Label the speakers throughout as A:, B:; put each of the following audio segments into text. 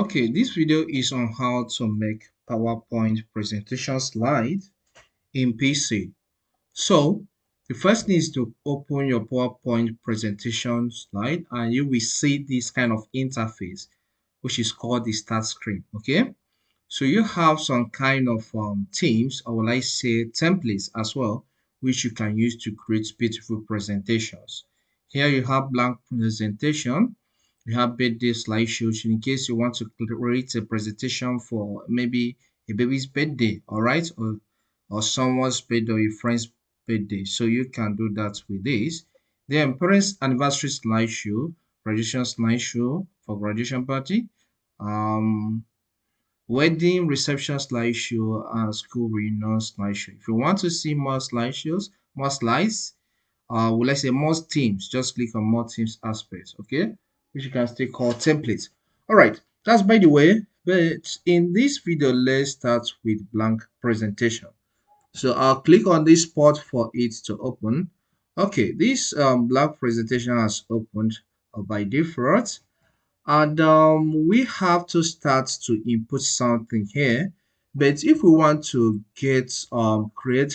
A: Okay, this video is on how to make PowerPoint presentation slide in PC. So, the first thing is to open your PowerPoint presentation slide and you will see this kind of interface, which is called the start screen. Okay, so you have some kind of themes, or will I say templates as well, which you can use to create beautiful presentations. Here you have blank presentation. You have birthday slideshows in case you want to create a presentation for maybe a baby's birthday, all right, or someone's birthday or a friend's birthday. So you can do that with this. Then parents anniversary slideshow, graduation slideshow for graduation party, um, wedding reception slideshow, and school reunion slideshow. If you want to see more slideshows, more slides, well, let's say more themes, just click on more themes aspects, okay, which you can still call templates. All right, that's by the way. But in this video, let's start with blank presentation. So I'll click on this spot for it to open. Okay, this blank presentation has opened by default, and we have to start to input something here. But if we want to get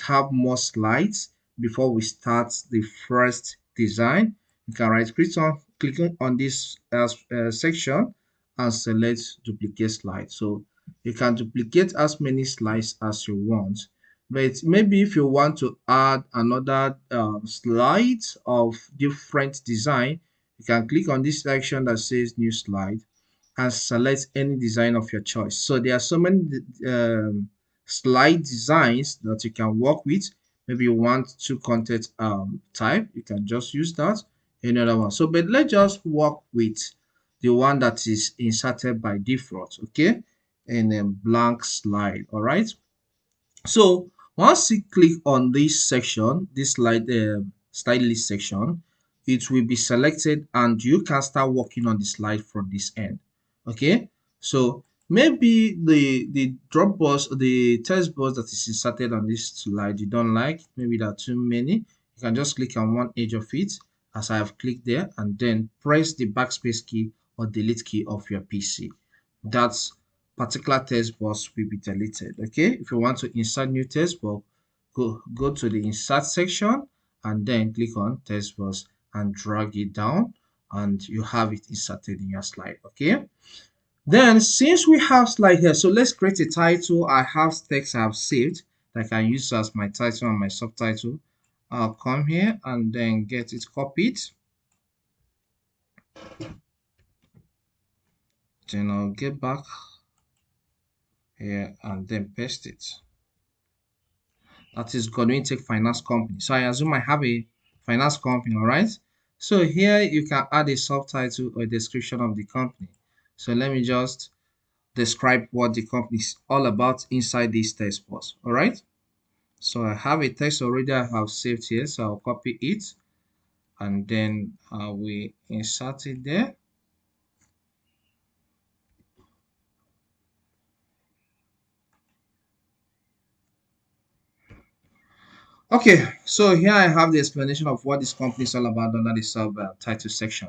A: have more slides before we start the first design, you can clicking on this section and select duplicate slide. So you can duplicate as many slides as you want. But maybe if you want to add another slide of different design, you can click on this section that says new slide and select any design of your choice. So there are so many slide designs that you can work with. Maybe you want to content type, you can just use that. Any other one. So, but let's just work with the one that is inserted by default, okay? And a blank slide, all right? So once you click on this section, this slide list section, it will be selected and you can start working on the slide from this end. Okay, so maybe the drop box, the text box that is inserted on this slide you don't like, maybe there are too many. You can just click on one edge of it as I have clicked there, and then press the backspace key or delete key of your PC. That's particular text box will be deleted. Okay, if you want to insert new text box, go to the insert section and then click on text box and drag it down, and you have it inserted in your slide. Okay, then since we have slide here, so let's create a title. I have text I have saved that I can use as my title and my subtitle. I'll come here and then get it copied. Then I'll get back here and then paste it. That is going to take finance company. So I assume I have a finance company, all right? So here you can add a subtitle or a description of the company. So let me just describe what the company is all about inside this text box, all right? So I have a text already I have saved here, so I'll copy it and then I will insert it there. Okay, so here I have the explanation of what this company is all about under the title section.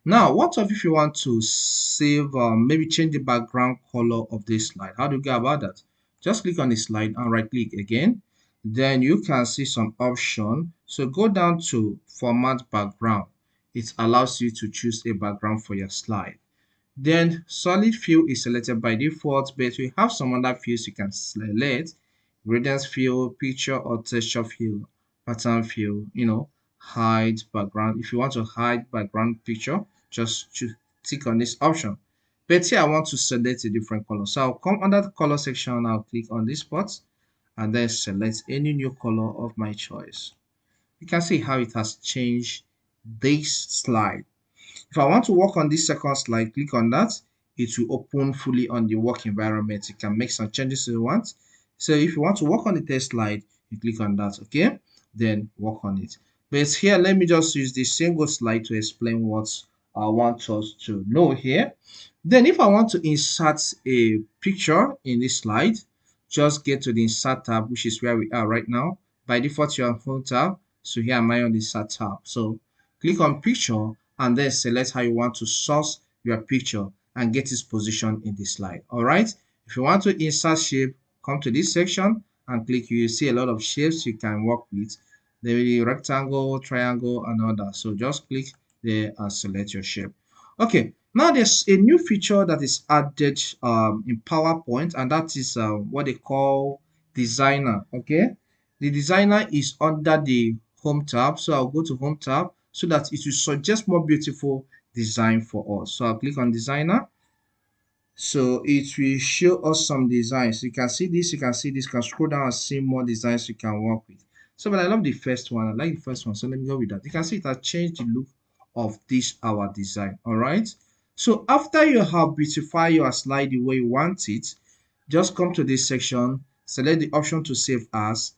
A: Now, what if you want to save, maybe change the background color of this slide? How do you go about that? Just click on the slide and right click again. Then you can see some option. So go down to format background. It allows you to choose a background for your slide. Then solid fill is selected by default, but we have some other fields you can select: gradient fill, picture or texture fill, pattern fill, hide background. If you want to hide background picture, just tick on this option. But here I want to select a different color. So I'll come under the color section, I'll click on this spot and then select any new color of my choice. You can see how it has changed this slide. If I want to work on this second slide, click on that. It will open fully on the work environment. You can make some changes if you want. So if you want to work on the test slide, you click on that, okay? Then work on it. But here, let me just use this single slide to explain what I want us to know here. Then if I want to insert a picture in this slide, just get to the insert tab, which is where we are right now. By default, you're on home tab. So here am I on the insert tab. So click on picture and then select how you want to source your picture. and get its position in the slide. All right. If you want to insert shape, come to this section and click. You see a lot of shapes you can work with. The rectangle, triangle, and all that. So just click there and select your shape. Okay. Now there's a new feature that is added in PowerPoint, and that is what they call designer. Okay. The designer is under the home tab. So I'll go to home tab so that it will suggest more beautiful design for us. So I'll click on designer. So it will show us some designs. You can see this, you can see this, you can scroll down and see more designs you can work with. So, but I love the first one. I like the first one. So let me go with that. You can see it has changed the look of this our design. All right. So after you have beautified your slide the way you want it, just come to this section, select the option to save as,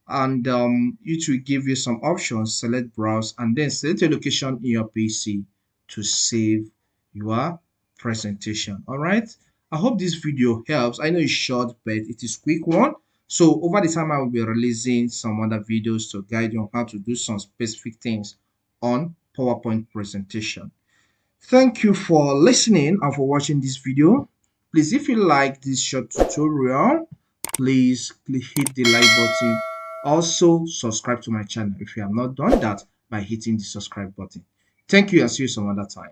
A: and it will give you some options. Select browse and then select your location in your PC to save your presentation. All right. I hope this video helps. I know it's short, but it is quick one. So over the time, I will be releasing some other videos to guide you on how to do some specific things on PowerPoint presentation. Thank you for listening and for watching this video. Please, if you like this short tutorial, please hit the like button. Also, subscribe to my channel if you have not done that by hitting the subscribe button. Thank you and see you some other time.